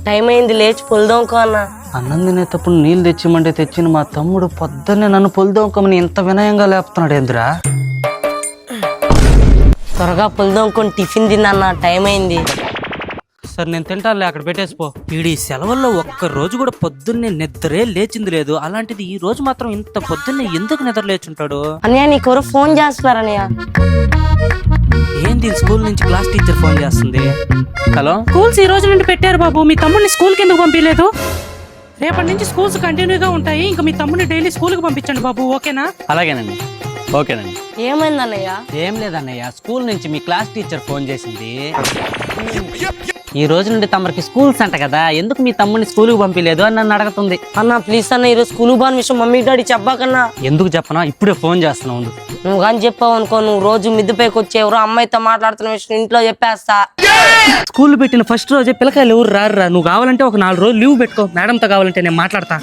Time అయింది, లేచి పొల్దాంకో అన్న. అన్నం తినేటప్పుడు నీళ్ళు తెచ్చిమంటే తెచ్చిన మా తమ్ముడు పొద్దున్నే నన్ను పొలిదోంకమని ఇంత వినయంగా లేపుతున్నాడు ఏంద్రా. త్వరగా పొల్దాంకొని టిఫిన్ తిన్నా, టైం అయింది. సరే నేను తింటానులే, అక్కడ పెట్టేసిపో. వీడి సెలవుల్లో ఒక్క రోజు కూడా పొద్దున్నే నిద్రే లేచింది లేదు, అలాంటిది ఈ రోజు మాత్రం ఇంత పొద్దున్నే ఎందుకు నిద్ర లేచుంటాడు? అన్నయ్య నీకెవరో ఫోన్ చేస్తున్నారు అన్నయ్య. ఏంది స్కూల్ నుంచి క్లాస్ టీచర్ ఫోన్ చేస్తుంది? హలో, స్కూల్స్ ఈ రోజు నుండి పెట్టారు బాబు, మీ తమ్ముడిని స్కూల్ కి ఎందుకు పంపించలేదు? రేపటి నుంచి స్కూల్స్ కంటిన్యూగా ఉంటాయి, ఇంకా మీ తమ్ముడిని డైలీ స్కూల్ కి పంపించండి బాబు, ఓకేనా? అలాగేనండి, ఓకేనండి. ఏమైంది అన్నయ్య? ఏం లేదన్నయ్య, స్కూల్ నుంచి మీ క్లాస్ టీచర్ ఫోన్ చేసింది. ఈ రోజు నుండి తమరికి స్కూల్స్ అంట కదా, ఎందుకు మీ తమ్ముడిని స్కూల్కి పంపించలేదు అని నన్ను అడుగుతుంది. అన్న ప్లీజ్ అన్న, ఈరోజు స్కూల్ బాని విషయం మమ్మీ డాడీ చెప్పాకన్నా. ఎందుకు చెప్పనా, ఇప్పుడే ఫోన్ చేస్తున్నావు. నువ్వు కానీ చెప్పావు అనుకో, నువ్వు రోజు మిద్దెపైకి వచ్చి ఎవరో అమ్మాయితో మాట్లాడుతున్న విషయం ఇంట్లో చెప్పేస్తా. స్కూల్ పెట్టిన ఫస్ట్ రోజే పిల్లకాయలు ఎవరు రారురా, నువ్వు కావాలంటే ఒక 4 రోజులు లీవ్ పెట్టుకో, మేడంతో కావాలంటే నేను మాట్లాడతా.